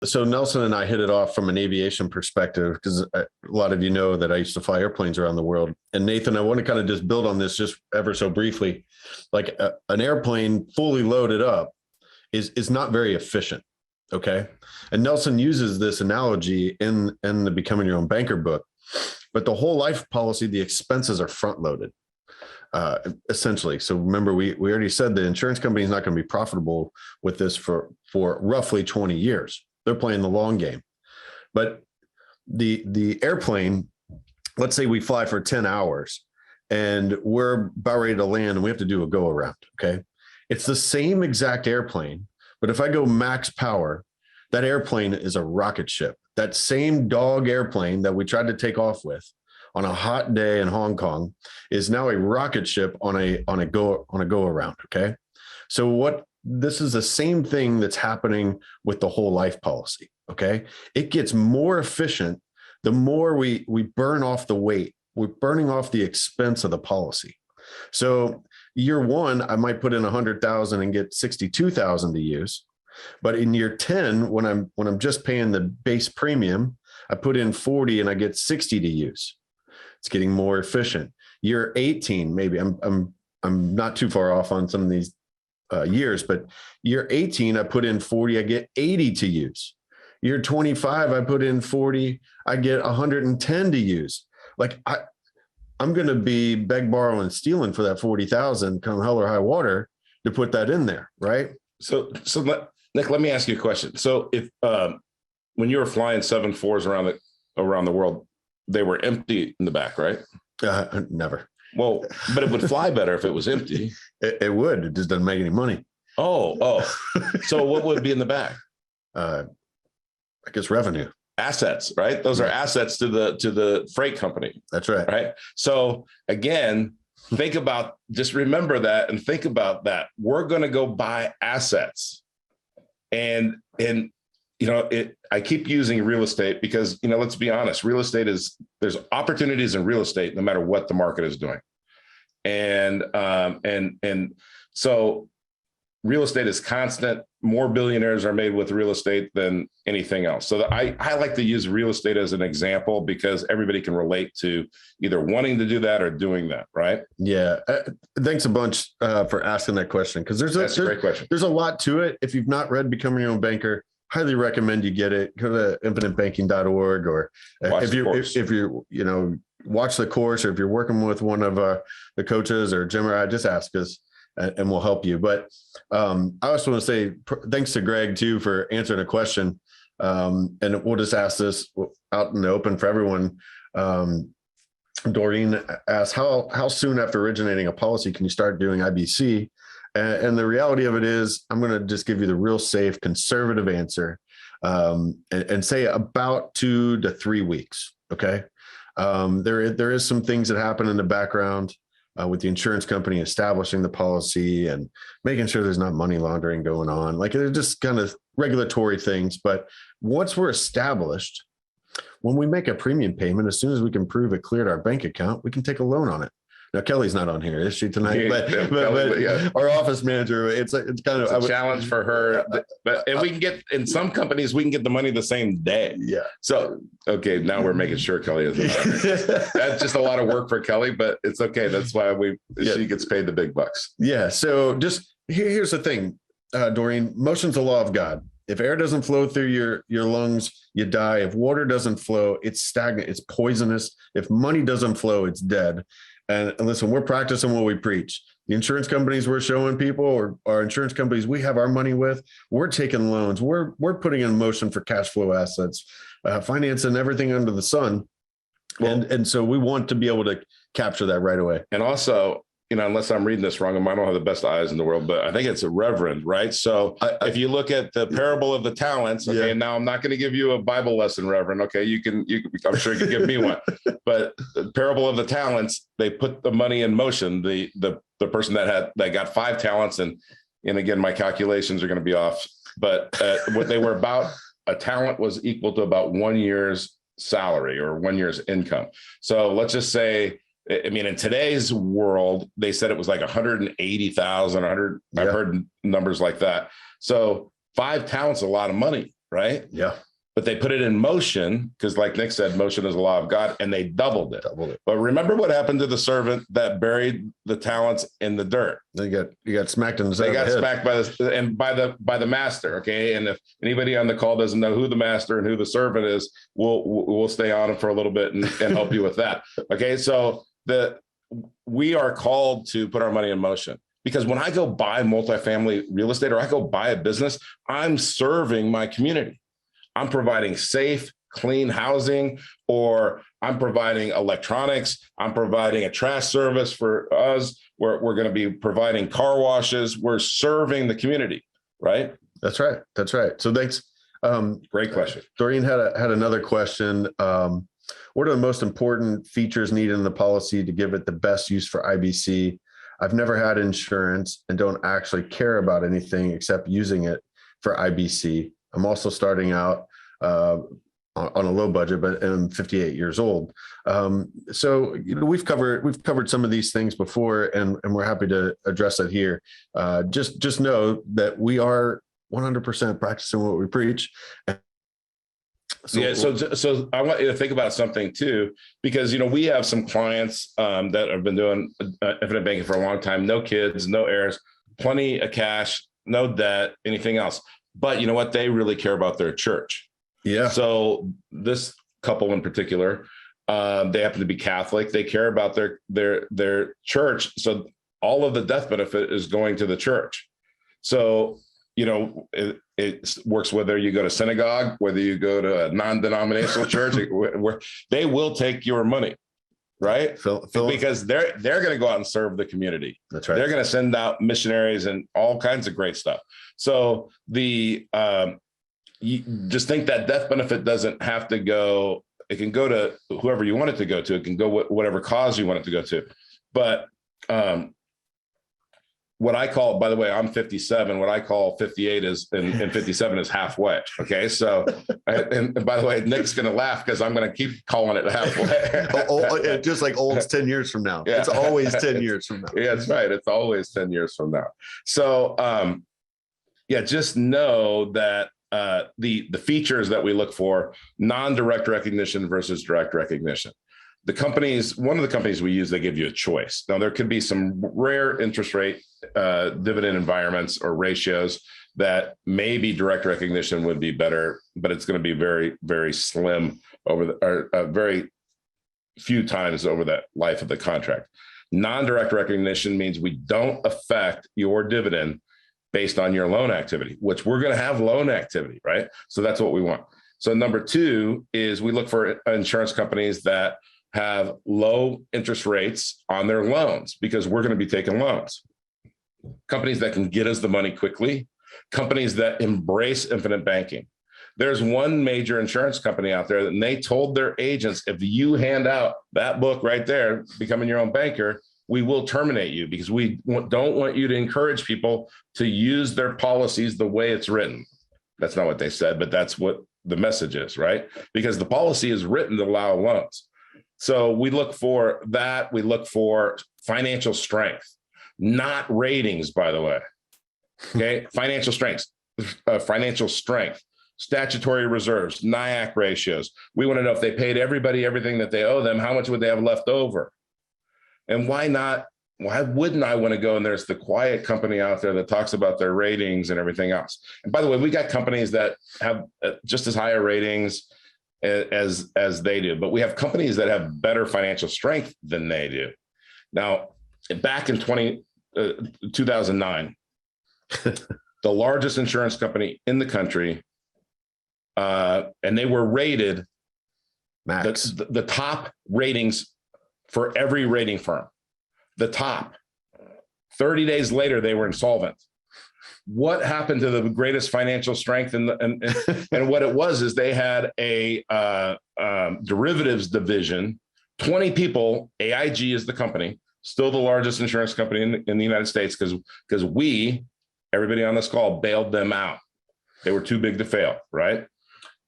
So Nelson and I hit it off from an aviation perspective, because a lot of you know that I used to fly airplanes around the world. And Nathan, I want to kind of just build on this just ever so briefly. Like an airplane fully loaded up is not very efficient. Okay. And Nelson uses this analogy in the Becoming Your Own Banker book. But the whole life policy, the expenses are front loaded, essentially. So remember, we already said the insurance company is not going to be profitable with this for roughly 20 years. They're playing the long game. But the airplane, let's say we fly for 10 hours and we're about ready to land and we have to do a go around. Okay. It's the same exact airplane, but if I go max power, that airplane is a rocket ship. That same dog airplane that we tried to take off with on a hot day in Hong Kong is now a rocket ship on a go around. Okay. So this is the same thing that's happening with the whole life policy. Okay. It gets more efficient the more we burn off the weight. We're burning off the expense of the policy. So year one, I might put in 100,000 and get 62,000 to use. But in year 10, when I'm just paying the base premium, I put in 40 and I get 60 to use. It's getting more efficient. Year 18, maybe I'm not too far off on some of these years, but year 18, I put in 40, I get 80 to use. Year 25, I put in 40, I get 110 to use. Like I'm going to be beg, borrow, and stealing for that 40,000 come hell or high water to put that in there, right? So Nick, let me ask you a question. So if when you were flying 747s around the world, they were empty in the back, right? Never. Well, but it would fly better if it was empty. It would. It just doesn't make any money. Oh. So what would be in the back? I guess revenue. Assets, right? Those are assets to the freight company. That's right. Right. So again, just remember that and think about that. We're going to go buy assets. And I keep using real estate because, let's be honest, there's opportunities in real estate no matter what the market is doing. And so real estate is constant. More billionaires are made with real estate than anything else. So I like to use real estate as an example because everybody can relate to either wanting to do that or doing that, right? Yeah. Thanks a bunch for asking that question, because that's a great question. There's a lot to it. If you've not read Becoming Your Own Banker, highly recommend you get it. Go to infinitebanking.org, or if you watch the course, or if you're working with one of the coaches or Jim or I, just ask us. And we'll help you. But I also want to say thanks to Greg too for answering a question. And we'll just ask this out in the open for everyone. Doreen asked, how soon after originating a policy can you start doing IBC? And the reality of it is, I'm going to just give you the real safe, conservative answer, and say about 2 to 3 weeks. Okay. There is some things that happen in the background. With the insurance company establishing the policy and making sure there's not money laundering going on. Like, they're just kind of regulatory things. But once we're established, when we make a premium payment, as soon as we can prove it cleared our bank account, we can take a loan on it. Now, Kelly's not on here, is she tonight? But our office manager, it's kind of a challenge for her. And we can get, in some companies, we can get the money the same day. Yeah. So, okay, now we're making sure Kelly isn't. That's just a lot of work for Kelly, but it's okay. That's why she gets paid the big bucks. Yeah. So just here's the thing, Doreen, motion's the law of God. If air doesn't flow through your lungs, you die. If water doesn't flow, it's stagnant, it's poisonous. If money doesn't flow, it's dead. And listen, we're practicing what we preach. The insurance companies we're showing people, or our insurance companies we have our money with, we're taking loans. We're putting in motion for cash flow assets, financing everything under the sun. And so we want to be able to capture that right away. And also, unless I'm reading this wrong, I don't have the best eyes in the world, but I think it's a reverend, right? So if you look at the parable of the talents, okay, yeah. Now I'm not going to give you a Bible lesson, Reverend. Okay, you can, I'm sure you can give me one, but the parable of the talents, they put the money in motion. The person that got 5 talents, and again, my calculations are going to be off, but what they were about, a talent was equal to about 1 year's salary or 1 year's income. So let's just say, in today's world, they said it was like 180,000, 100. Yeah. I've heard numbers like that. So 5 talents, a lot of money, right? Yeah. But they put it in motion because, like Nick said, motion is a law of God, and they doubled it. But remember what happened to the servant that buried the talents in the dirt? You got smacked in the side. They got smacked by the master. Okay, and if anybody on the call doesn't know who the master and who the servant is, we'll stay on it for a little bit and help you with that. Okay, so we are called to put our money in motion. Because when I go buy multifamily real estate or I go buy a business, I'm serving my community. I'm providing safe, clean housing, or I'm providing electronics. I'm providing a trash service for us. We're going to be providing car washes. We're serving the community, right? That's right. That's right. So thanks. Great question. Doreen had another question. What are the most important features needed in the policy to give it the best use for IBC? I've never had insurance and don't actually care about anything except using it for IBC. I'm also starting out on a low budget, but I'm 58 years old. So we've covered some of these things before, and we're happy to address it here. Just know that we are 100% practicing what we preach. So I want you to think about something too, because we have some clients that have been doing infinite banking for a long time. No kids, no heirs, plenty of cash, no debt, anything else. But you know what? They really care about their church. Yeah. So this couple in particular, they happen to be Catholic. They care about their church. So all of the death benefit is going to the church. So it works whether you go to synagogue, whether you go to a non-denominational church, where they will take your money, right? Because they're going to go out and serve the community. That's right. They're going to send out missionaries and all kinds of great stuff. So you just think that death benefit doesn't have to go. It can go to whoever you want it to go to. It can go whatever cause you want it to go to. But what I call, by the way, I'm 57. What I call 58 is, and 57 is halfway. Okay. So, and by the way, Nick's going to laugh because I'm going to keep calling it halfway. Just like old's 10 years from now. Yeah. It's always 10 years from now. Yeah, that's right. It's always 10 years from now. So, just know that the features that we look for, non-direct recognition versus direct recognition. One of the companies we use, they give you a choice. Now, there could be some rare interest rate dividend environments or ratios that maybe direct recognition would be better, but it's going to be very, very slim very few times over the life of the contract. Non-direct recognition means we don't affect your dividend based on your loan activity, which we're going to have loan activity, right? So that's what we want. So number two is we look for insurance companies that have low interest rates on their loans because we're going to be taking loans. Companies that can get us the money quickly, companies that embrace infinite banking. There's one major insurance company out there and they told their agents, if you hand out that book right there, becoming your own banker, we will terminate you because we don't want you to encourage people to use their policies the way it's written. That's not what they said, but that's what the message is, right? Because the policy is written to allow loans. So we look for that. We look for financial strength, not ratings, by the way. Okay. Financial strength, statutory reserves, NIAC ratios. We want to know if they paid everybody everything that they owe them, how much would they have left over? And why not? Why wouldn't I want to go? And there's the quiet company out there that talks about their ratings and everything else. And by the way, we got companies that have just as higher ratings as they do, but we have companies that have better financial strength than they do. Now, back in 2009, the largest insurance company in the country, and they were rated Max. The top ratings for every rating firm, the top. 30 days later, they were insolvent. What happened to the greatest financial strength? And what it was is they had a derivatives division, 20 people. AIG is the company, still the largest insurance company in the United States because everybody on this call bailed them out. They were too big to fail, right?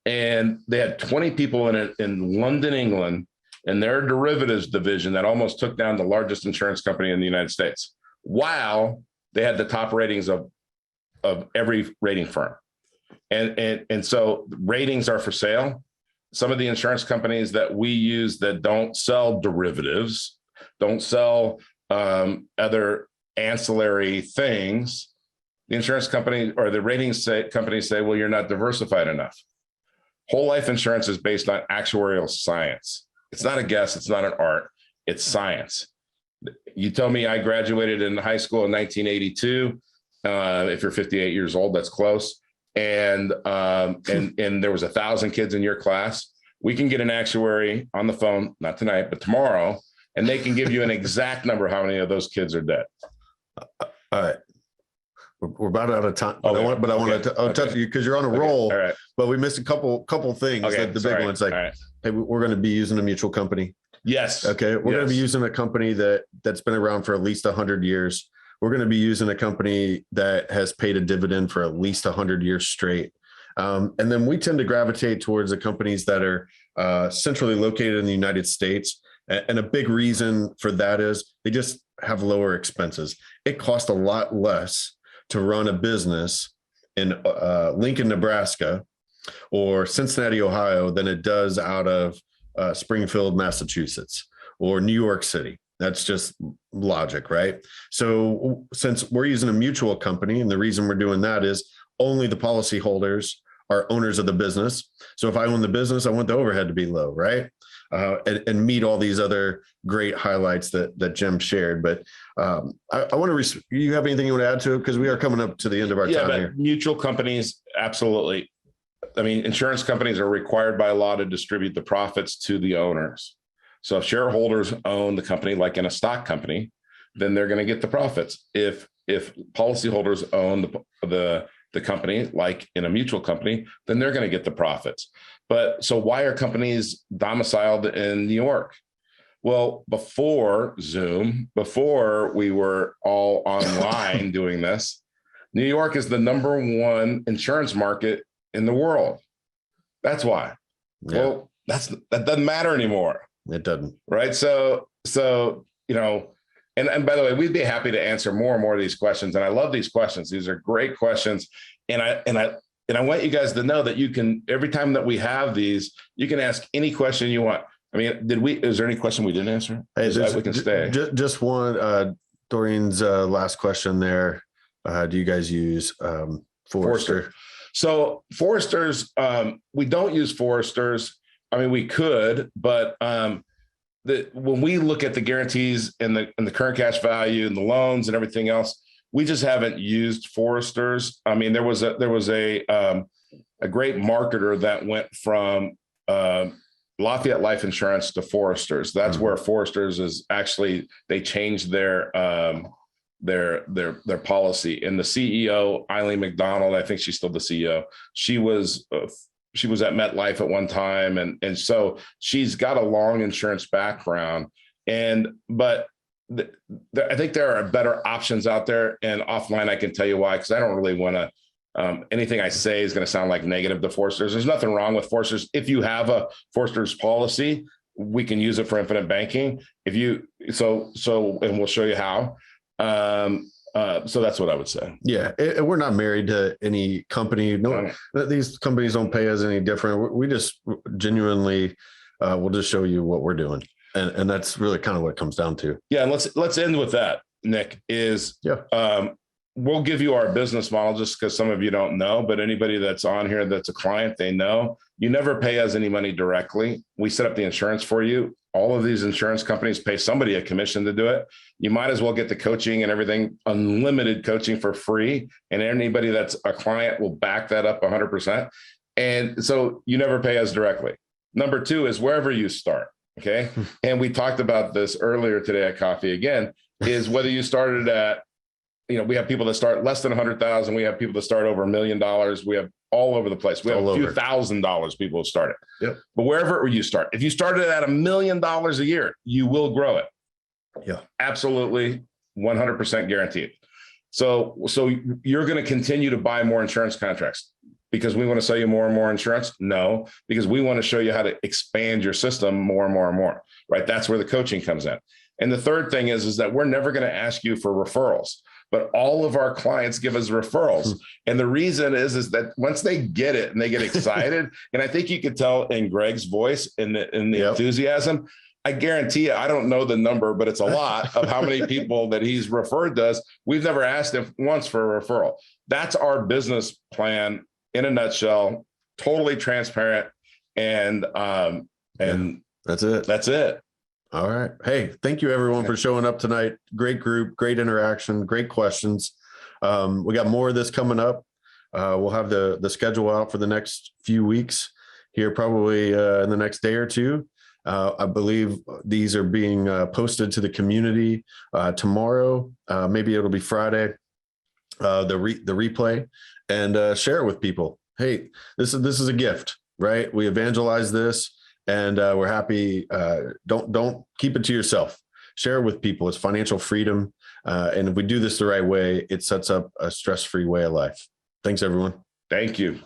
And they had 20 people in it in London, England, in their derivatives division that almost took down the largest insurance company in the United States, while they had the top ratings of every rating firm. And so ratings are for sale. Some of the insurance companies that we use that don't sell derivatives, don't sell other ancillary things, the insurance company or the ratings companies say, well, you're not diversified enough. Whole life insurance is based on actuarial science. It's not a guess. It's not an art. It's science. You tell me I graduated in high school in 1982. If you're 58 years old, that's close. And there was 1,000 kids in your class. We can get an actuary on the phone, not tonight, but tomorrow, and they can give you an exact number how many of those kids are dead. All right. We're about out of time, but I want to touch you because you're on a roll. All right. But we missed a couple things. Okay. The big ones, like, hey, we're going to be using a mutual company. Yes. Okay. We're going to be using a company that's been around for at least 100 years. We're going to be using a company that has paid a dividend for at least 100 years straight. And then we tend to gravitate towards the companies that are centrally located in the United States. And a big reason for that is they just have lower expenses. It costs a lot less to run a business in Lincoln, Nebraska, or Cincinnati, Ohio, than it does out of Springfield, Massachusetts, or New York City. That's just logic, right? So since we're using a mutual company, and the reason we're doing that is only the policyholders are owners of the business. So if I own the business, I want the overhead to be low, right? And meet all these other great highlights that Jim shared. But I want to, you have anything you want to add to it? Because we are coming up to the end of our time here. Mutual companies, absolutely. I mean, insurance companies are required by law to distribute the profits to the owners. So if shareholders own the company, like in a stock company, then they're going to get the profits. If policyholders own the company, like in a mutual company, then they're going to get the profits. But so why are companies domiciled in New York? Well, before Zoom, before we were all online doing this, New York is the #1 insurance market in the world. That's why. Yeah. Well, that doesn't matter anymore. It doesn't. Right. So, and by the way, we'd be happy to answer more and more of these questions. And I love these questions. These are great questions. And I want you guys to know that you can, every time that we have these, you can ask any question you want. I mean, is there any question we didn't answer? Hey, we can stay. Just one, Doreen's last question there. Do you guys use Forrester? So Forresters, we don't use Forresters. I mean, we could, but when we look at the guarantees and the current cash value and the loans and everything else, we just haven't used Forresters. I mean, there was a great marketer that went from Lafayette Life Insurance to Forresters. That's where Forresters is actually, they changed their policy. And the CEO, Eileen McDonald, I think she's still the CEO. She was at MetLife at one time. And so she's got a long insurance background. But I think there are better options out there, and offline, I can tell you why, because I don't really want to, anything I say is going to sound like negative to Forresters. There's nothing wrong with Forresters. If you have a Forresters policy, we can use it for infinite banking. And we'll show you how. So that's what I would say. Yeah. We're not married to any company. No, these companies don't pay us any different. We just genuinely, we'll just show you what we're doing. And that's really kind of what it comes down to. Yeah. And let's end with that, Nick, we'll give you our business model just because some of you don't know, but anybody that's on here that's a client, they know you never pay us any money directly. We set up the insurance for you. All of these insurance companies pay somebody a commission to do it. You might as well get the coaching and everything, unlimited coaching for free. And anybody that's a client will back that up 100%. And so you never pay us directly. Number 2 is wherever you start. Okay. And we talked about this earlier today at coffee again, is whether you started at, we have people that start less than 100,000. We have people that start over $1 million. We have all over the place. We have a few $1,000s people who started. Yep. But wherever you start, if you started at $1 million a year, you will grow it. Yeah, absolutely. 100% guaranteed. So you're going to continue to buy more insurance contracts because we want to sell you more and more insurance? No, because we want to show you how to expand your system more and more and more, right? That's where the coaching comes in. And the third thing is that we're never going to ask you for referrals. but all of our clients give us referrals. And the reason is that once they get it and they get excited, and I think you could tell in Greg's voice in the enthusiasm, I guarantee you, I don't know the number, but it's a lot of how many people that he's referred to us. We've never asked him once for a referral. That's our business plan in a nutshell, totally transparent. And that's it. That's it. All right. Hey, thank you everyone for showing up tonight. Great group, great interaction, great questions. We got more of this coming up. We'll have the schedule out for the next few weeks here, probably in the next day or two. I believe these are being posted to the community tomorrow. Maybe it'll be Friday, the replay, and share it with people. Hey, this is a gift, right? We evangelize this, and we're happy. Don't keep it to yourself. Share it with people. It's financial freedom. And if we do this the right way, it sets up a stress-free way of life. Thanks, everyone. Thank you.